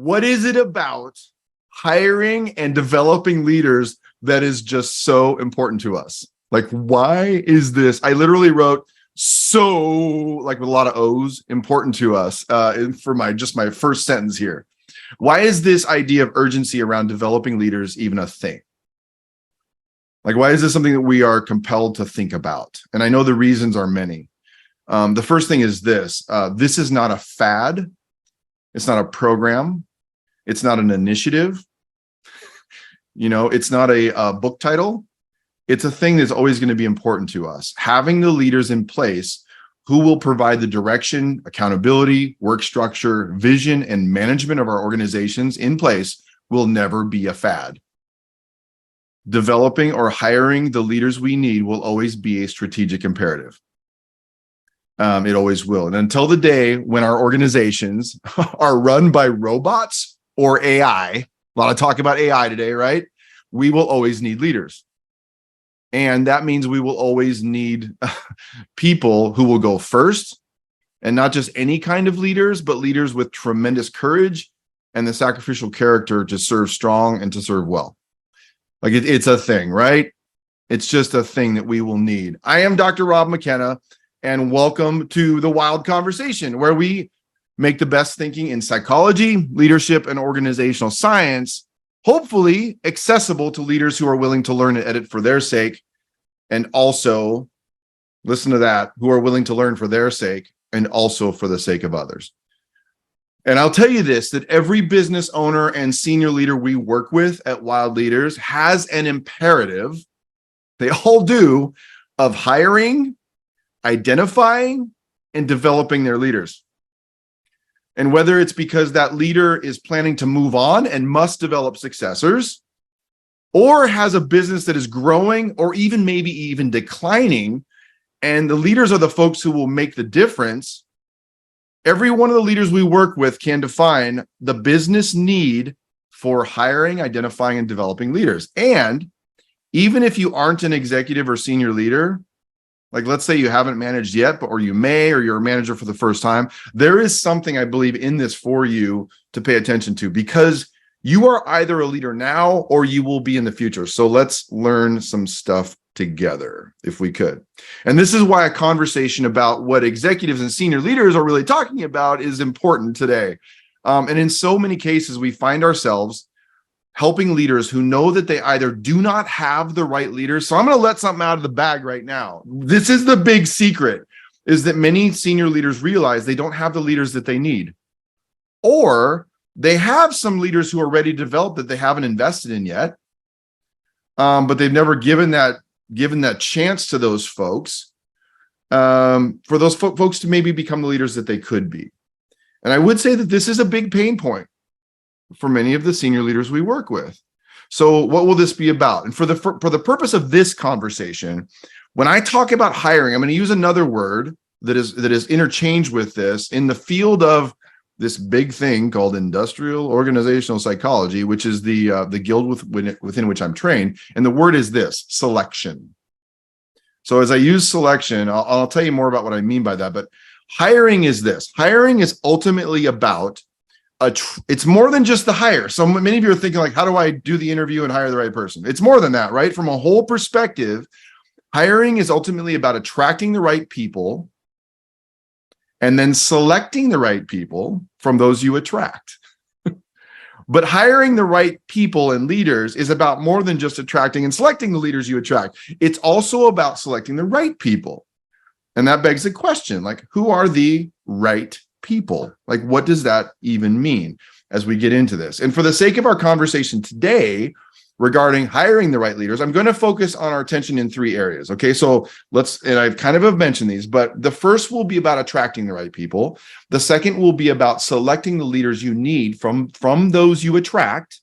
What is it about hiring and developing leaders that is just so important to us? Like, why is this? I literally wrote so, like with a lot of O's, important to us for my first sentence here. Why is this idea of urgency around developing leaders even a thing? Like, why is this something that we are compelled to think about? And I know the reasons are many. The first thing is this. This is not a fad. It's not a program. It's not an initiative. It's not a book title. It's a thing that's always going to be important to us. Having the leaders in place who will provide the direction, accountability, work structure, vision, and management of our organizations in place will never be a fad. Developing or hiring the leaders we need will always be a strategic imperative. It always will. And until the day when our organizations are run by robots or AI, a lot of talk about AI today, right? We will always need leaders. And that means we will always need people who will go first, and not just any kind of leaders, but leaders with tremendous courage and the sacrificial character to serve strong and to serve well. Like it's a thing, right? It's just a thing that we will need. I am Dr. Rob McKenna, and welcome to the WiLD Conversation, where we make the best thinking in psychology, leadership, and organizational science, hopefully accessible to leaders who are willing to learn and edit for their sake, and also, listen to that, who are willing to learn for their sake and also for the sake of others. And I'll tell you this, that every business owner and senior leader we work with at WiLD Leaders has an imperative, they all do, of hiring, identifying, and developing their leaders. And whether it's because that leader is planning to move on and must develop successors, or has a business that is growing or even maybe even declining, and the leaders are the folks who will make the difference, every one of the leaders we work with can define the business need for hiring, identifying, and developing leaders. And even if you aren't an executive or senior leader, like let's say you haven't managed yet, or you may, or you're a manager for the first time, there is something I believe in this for you to pay attention to, because you are either a leader now or you will be in the future. So let's learn some stuff together if we could. And this is why a conversation about what executives and senior leaders are really talking about is important today. And in so many cases, we find ourselves helping leaders who know that they either do not have the right leaders. So I'm going to let something out of the bag right now. This is the big secret, is that many senior leaders realize they don't have the leaders that they need, or they have some leaders who are ready to develop that they haven't invested in yet, but they've never given that chance to those folks, for those folks to maybe become the leaders that they could be. And I would say that this is a big pain point for many of the senior leaders we work with. So what will this be about? And for the purpose of this conversation, when I talk about hiring, I'm going to use another word that is interchanged with this in the field of this big thing called industrial organizational psychology, which is the guild within which I'm trained. And the word is this: selection. So as I use selection, I'll tell you more about what I mean by that. But hiring is this. Hiring is ultimately about it's more than just the hire. So many of you are thinking, like, how do I do the interview and hire the right person? It's more than that, right? From a whole perspective, hiring is ultimately about attracting the right people and then selecting the right people from those you attract. But hiring the right people and leaders is about more than just attracting and selecting the leaders you attract. It's also about selecting the right people. And that begs the question, like, who are the right people? Like, what does that even mean as we get into this? And for the sake of our conversation today regarding hiring the right leaders, I'm going to focus on our attention in three areas. Okay, so and I've kind of mentioned these, but the first will be about attracting the right people. The second will be about selecting the leaders you need from those you attract.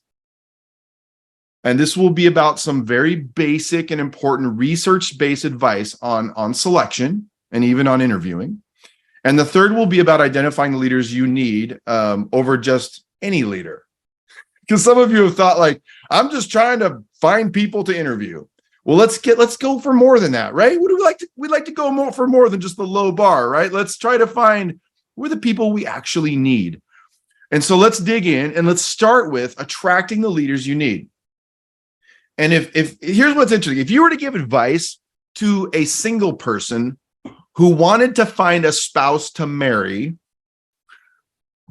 And this will be about some very basic and important research-based advice on selection and even on interviewing. And the third will be about identifying the leaders you need over just any leader. Because some of you have thought, like, I'm just trying to find people to interview. Well, let's go for more than that, right? We'd like to go for more than just the low bar, right? Let's try to find who are the people we actually need. And so let's dig in and let's start with attracting the leaders you need. And if here's what's interesting. If you were to give advice to a single person who wanted to find a spouse to marry,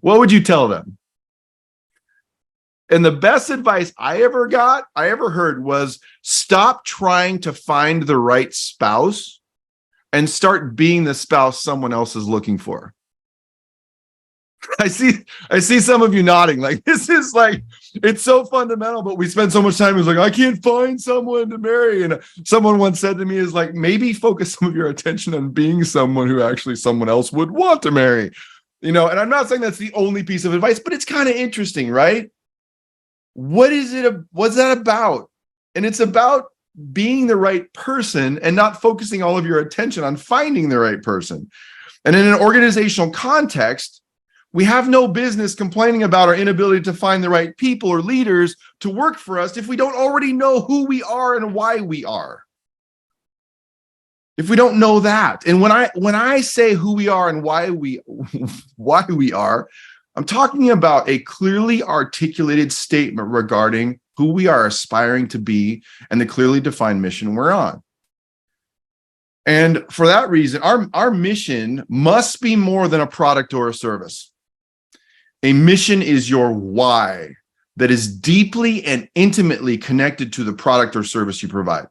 what would you tell them? And the best advice I ever heard was stop trying to find the right spouse and start being the spouse someone else is looking for. I see some of you nodding like this is like, it's so fundamental, but we spend so much time. It's like, I can't find someone to marry. And someone once said to me is like, maybe focus some of your attention on being someone who actually someone else would want to marry, and I'm not saying that's the only piece of advice, but it's kind of interesting, right? What's that about? And it's about being the right person and not focusing all of your attention on finding the right person. And in an organizational context, we have no business complaining about our inability to find the right people or leaders to work for us if we don't already know who we are and why we are. If we don't know that. And when I say who we are and why we are, I'm talking about a clearly articulated statement regarding who we are aspiring to be and the clearly defined mission we're on. And for that reason, our mission must be more than a product or a service. A mission is your why that is deeply and intimately connected to the product or service you provide.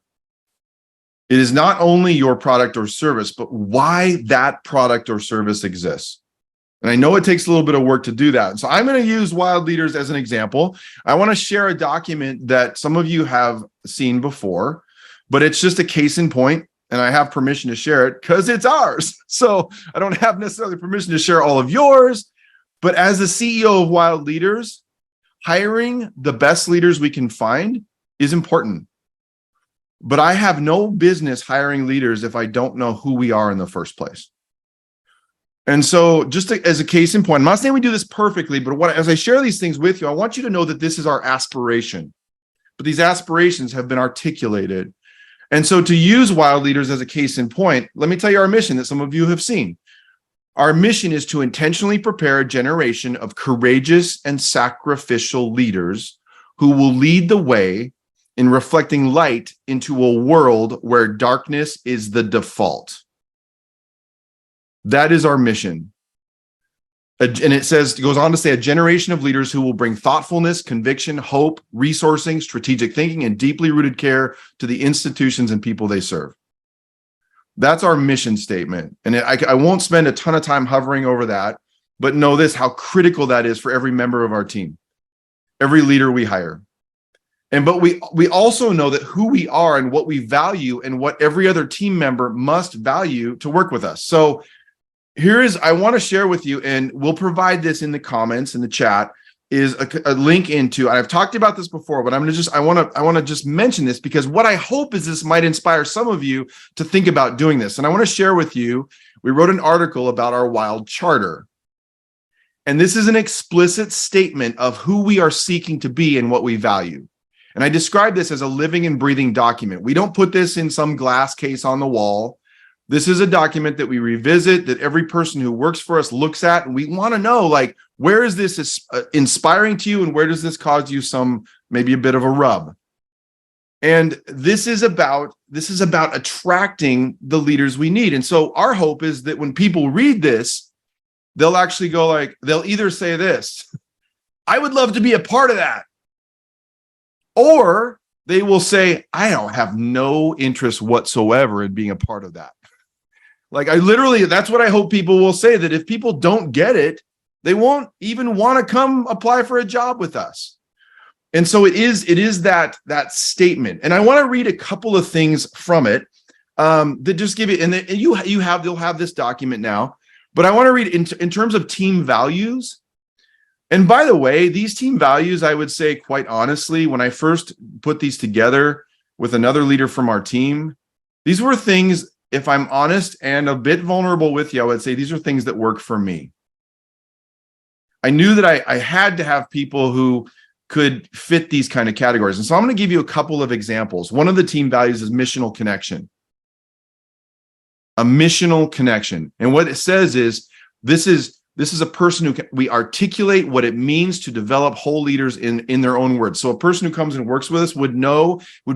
It is not only your product or service, but why that product or service exists. And I know it takes a little bit of work to do that. So I'm going to use WiLD Leaders as an example. I want to share a document that some of you have seen before, but it's just a case in point, and I have permission to share it because it's ours. So I don't have necessarily permission to share all of yours. But as the CEO of WiLD Leaders, hiring the best leaders we can find is important. But I have no business hiring leaders if I don't know who we are in the first place. And so just as a case in point, I'm not saying we do this perfectly, but as I share these things with you, I want you to know that this is our aspiration. But these aspirations have been articulated. And so to use WiLD Leaders as a case in point, let me tell you our mission that some of you have seen. Our mission is to intentionally prepare a generation of courageous and sacrificial leaders who will lead the way in reflecting light into a world where darkness is the default. That is our mission. And it goes on to say, a generation of leaders who will bring thoughtfulness, conviction, hope, resourcing, strategic thinking, and deeply rooted care to the institutions and people they serve. That's our mission statement. And I won't spend a ton of time hovering over that, but know this, how critical that is for every member of our team, every leader we hire. But we also know that who we are and what we value and what every other team member must value to work with us. So I want to share with you, and we'll provide this in the comments in the chat, is a link into, and I've talked about this before, but I want to just mention this because what I hope is this might inspire some of you to think about doing this. And I want to share with you, we wrote an article about our WiLD charter. And this is an explicit statement of who we are seeking to be and what we value. And I describe this as a living and breathing document. We don't put this in some glass case on the wall. This is a document that we revisit, that every person who works for us looks at, and we want to know, like, where is this inspiring to you, and where does this cause you maybe a bit of a rub? And this is about attracting the leaders we need. And so our hope is that when people read this, they'll actually go they'll either say this, I would love to be a part of that. Or they will say, I don't have no interest whatsoever in being a part of that. That's what I hope people will say, that if people don't get it, they won't even want to come apply for a job with us. And so it is that statement. And I want to read a couple of things from it that just give you, and you'll have this document now, but I want to read in terms of team values. And by the way, these team values, I would say quite honestly, when I first put these together with another leader from our team, these were things, if I'm honest and a bit vulnerable with you, I would say these are things that work for me. I knew that I had to have people who could fit these kind of categories. And so I'm going to give you a couple of examples. One of the team values is missional connection. A missional connection. And what it says is, this is This is a person we articulate what it means to develop whole leaders in their own words. So a person who comes and works with us would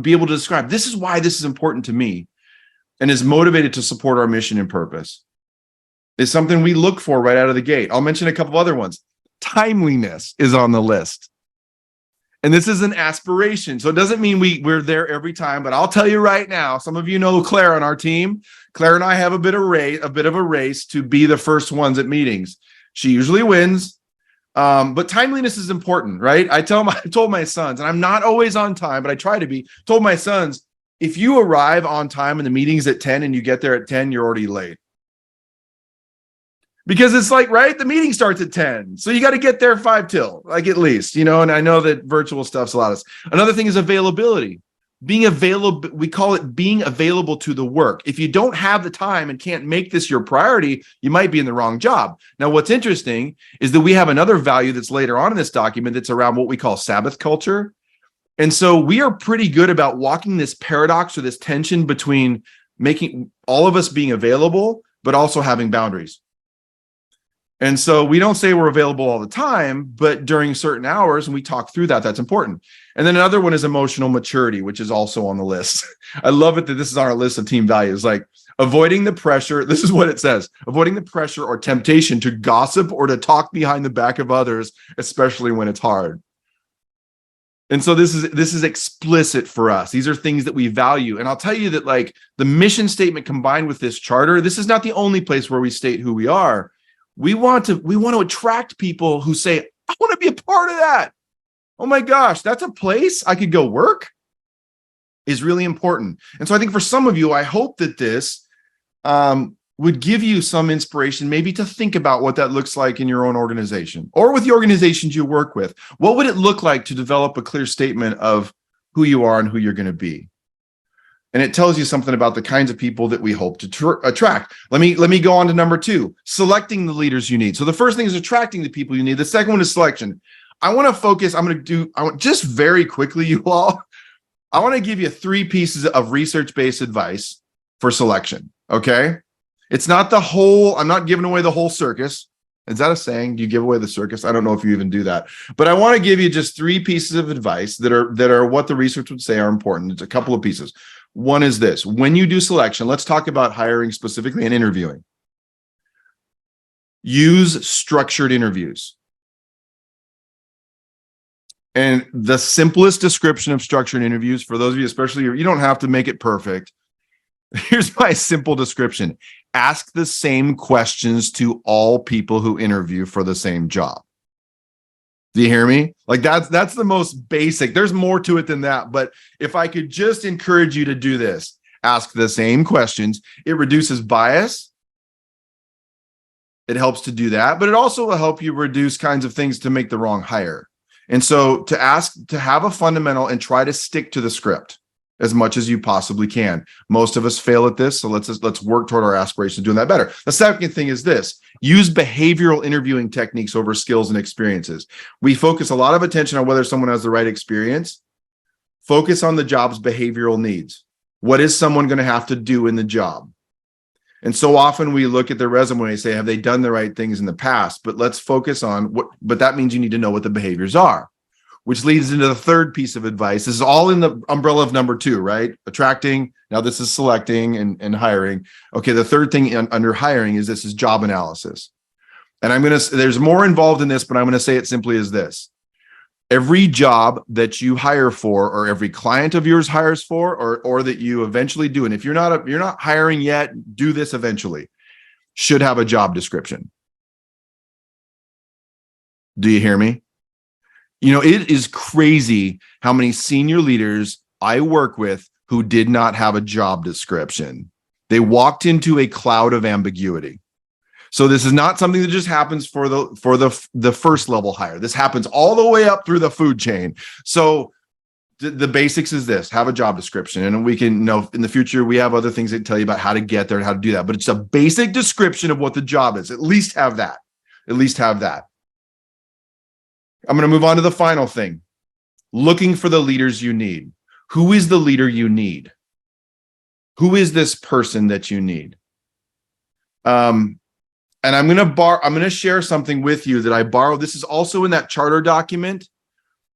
be able to describe, this is why this is important to me, and is motivated to support our mission and purpose. It's something we look for right out of the gate. I'll mention a couple other ones. Timeliness is on the list. And this is an aspiration. So it doesn't mean we're there every time, but I'll tell you right now, some of you know Claire on our team. Claire and I have a bit of a race to be the first ones at meetings. She usually wins. But timeliness is important, right? I told my sons, and I'm not always on time, but I try to be, told my sons, if you arrive on time and the meeting's at 10 and you get there at 10, you're already late. Because it's like, right, the meeting starts at 10. So you got to get there 5 till, like at least, and I know that virtual stuff's a lot of. Another thing is availability. Being available, we call it being available to the work. If you don't have the time and can't make this your priority, you might be in the wrong job. Now, what's interesting is that we have another value that's later on in this document that's around what we call Sabbath culture. And so we are pretty good about walking this paradox or this tension between making all of us being available, but also having boundaries. And so we don't say we're available all the time, but during certain hours, and we talk through that, that's important. And then another one is emotional maturity, which is also on the list. I love it that this is on our list of team values, like avoiding the pressure. This is what it says: avoiding the pressure or temptation to gossip or to talk behind the back of others, especially when it's hard. And so this is explicit for us. These are things that we value. And I'll tell you that, like, the mission statement combined with this charter, this is not the only place where we state who we are. We want to attract people who say, I want to be a part of that. Oh my gosh, that's a place I could go work, is really important. And so I think for some of you, I hope that this would give you some inspiration, maybe to think about what that looks like in your own organization or with the organizations you work with. What would it look like to develop a clear statement of who you are and who you're going to be? And it tells you something about the kinds of people that we hope to attract. Let me go on to number 2, selecting the leaders you need. So the first thing is attracting the people you need. The second one is selection. I want to focus. Just very quickly, you all, I want to give you 3 pieces of research-based advice for selection. Okay. It's not the whole, I'm not giving away the whole circus. Is that a saying? Do you give away the circus? I don't know if you even do that, but I want to give you just 3 pieces of advice that are what the research would say are important. It's a couple of pieces. One is this: when you do selection, let's talk about hiring specifically and interviewing. Use structured interviews. And the simplest description of structured interviews, for those of you, especially, you don't have to make it perfect. Here's my simple description: ask the same questions to all people who interview for the same job. Do you hear me? Like, that's the most basic. There's more to it than that. But if I could just encourage you to do this, ask the same questions. It reduces bias. It helps to do that, but it also will help you reduce kinds of things to make the wrong hire. And so to have a fundamental and try to stick to the script as much as you possibly can. Most of us fail at this, so let's work toward our aspirations of doing that better. The second thing is this: use behavioral interviewing techniques over skills and experiences. We focus a lot of attention on whether someone has the right experience. Focus on the job's behavioral needs. What is someone going to have to do in the job? And so often we look at their resume and say, have they done the right things in the past? But let's focus on but that means you need to know what the behaviors are. Which leads into the third piece of advice. This is all in the umbrella of number 2, right? Attracting. Now this is selecting and hiring. Okay, the third thing under hiring is job analysis. And there's more involved in this, but I'm going to say it simply as this: every job that you hire for, or every client of yours hires for, or that you eventually do, and if you're not hiring yet, do this eventually, should have a job description. Do you hear me? It is crazy how many senior leaders I work with who did not have a job description. They walked into a cloud of ambiguity. So this is not something that just happens for the first level hire. This happens all the way up through the food chain. So the basics is this: have a job description, and we can in the future we have other things that tell you about how to get there and how to do that. But it's a basic description of what the job is. At least have that. I'm going to move on to the final thing: looking for the leaders you need. Who is the leader you need? Who is this person that you need? And I'm going to share something with you that I borrowed. This is also in that charter document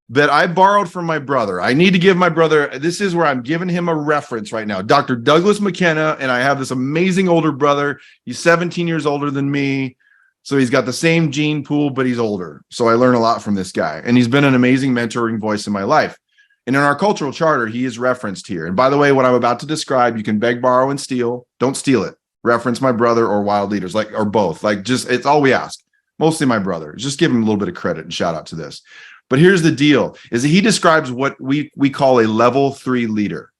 that I borrowed from my brother. I need to give my brother, this is where I'm giving him a reference right now. Dr. Douglas McKenna, and I have this amazing older brother. He's 17 years older than me. So he's got the same gene pool, but he's older. So I learn a lot from this guy. And he's been an amazing mentoring voice in my life. And in our cultural charter, he is referenced here. And by the way, what I'm about to describe, you can beg, borrow, and steal. Don't steal it. Reference my brother or WiLD Leaders, like, or both. Like, just, it's all we ask. Mostly my brother. Just give him a little bit of credit and shout out to this. But here's the deal, is that he describes what we call a level 3 leader.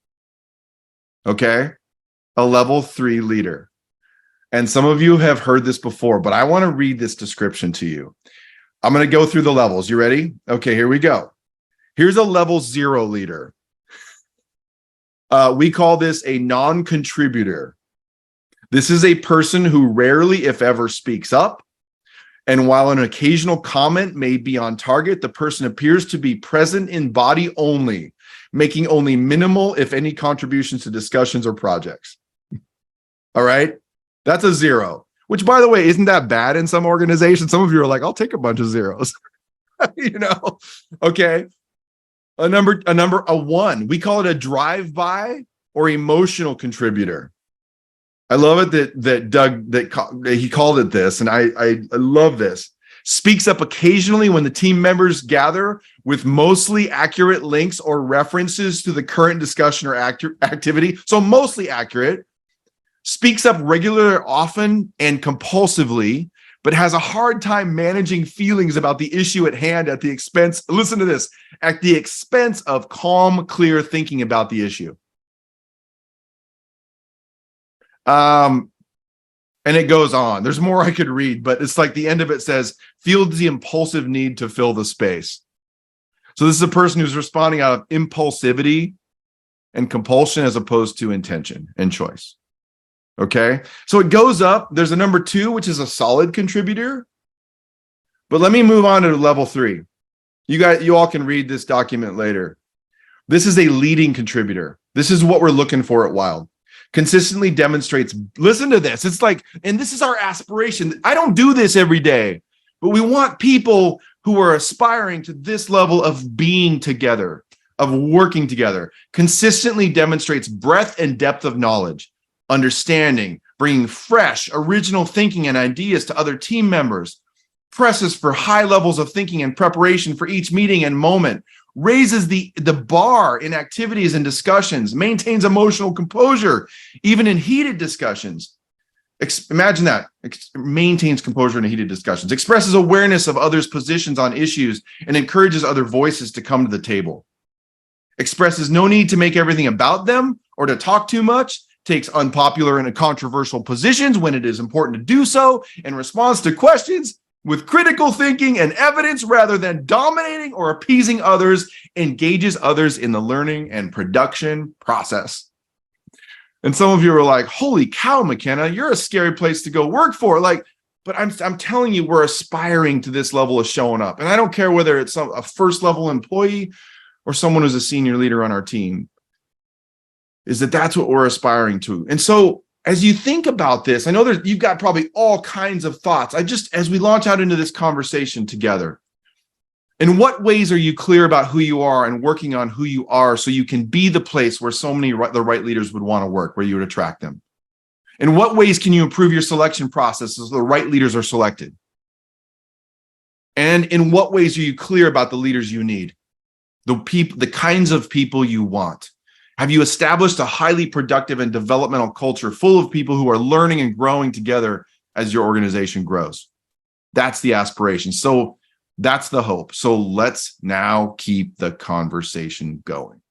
Okay? A level 3 leader. And some of you have heard this before, but I want to read this description to you. I'm going to go through the levels. You ready? Okay, here we go. Here's a level 0 leader. We call this a non-contributor. This is a person who rarely, if ever, speaks up. And while an occasional comment may be on target, the person appears to be present in body only, making only minimal, if any, contributions to discussions or projects. All right? That's a 0, which, by the way, isn't that bad in some organizations. Some of you are like, I'll take a bunch of 0s. You know? Okay. A 1. We call it a drive-by or emotional contributor. I love it that Doug, that he called it this, and I love this. Speaks up occasionally when the team members gather with mostly accurate links or references to the current discussion or activity. So mostly accurate. Speaks up regularly, often, and compulsively, but has a hard time managing feelings about the issue at hand at the expense, listen to this, at the expense of calm, clear thinking about the issue. And it goes on. There's more I could read, but it's like the end of it says, feels the impulsive need to fill the space. So this is a person who's responding out of impulsivity and compulsion as opposed to intention and choice. Okay. So it goes up. There's a number 2, which is a solid contributor. But let me move on to level 3. You all can read this document later. This is a leading contributor. This is what we're looking for at WiLD. Consistently demonstrates, listen to this. It's like, and this is our aspiration. I don't do this every day, but we want people who are aspiring to this level of being together, of working together. Consistently demonstrates breadth and depth of knowledge, understanding, bringing fresh, original thinking and ideas to other team members, presses for high levels of thinking and preparation for each meeting and moment, raises the bar in activities and discussions, maintains emotional composure, even in heated discussions. Imagine that. Maintains composure in heated discussions, expresses awareness of others' positions on issues, and encourages other voices to come to the table. Expresses no need to make everything about them or to talk too much, takes unpopular and controversial positions when it is important to do so, and responds to questions with critical thinking and evidence rather than dominating or appeasing others, engages others in the learning and production process. And some of you are like, holy cow, McKenna, you're a scary place to go work for. Like, but I'm telling you, we're aspiring to this level of showing up. And I don't care whether it's a first level employee or someone who's a senior leader on our team, is that's what we're aspiring to. And so as you think about this, I know that you've got probably all kinds of thoughts. As we launch out into this conversation together, in what ways are you clear about who you are and working on who you are so you can be the place where so many the right leaders would want to work, where you would attract them? In what ways can you improve your selection process so the right leaders are selected? And in what ways are you clear about the leaders you need, the kinds of people you want? Have you established a highly productive and developmental culture full of people who are learning and growing together as your organization grows? That's the aspiration. So that's the hope. So let's now keep the conversation going.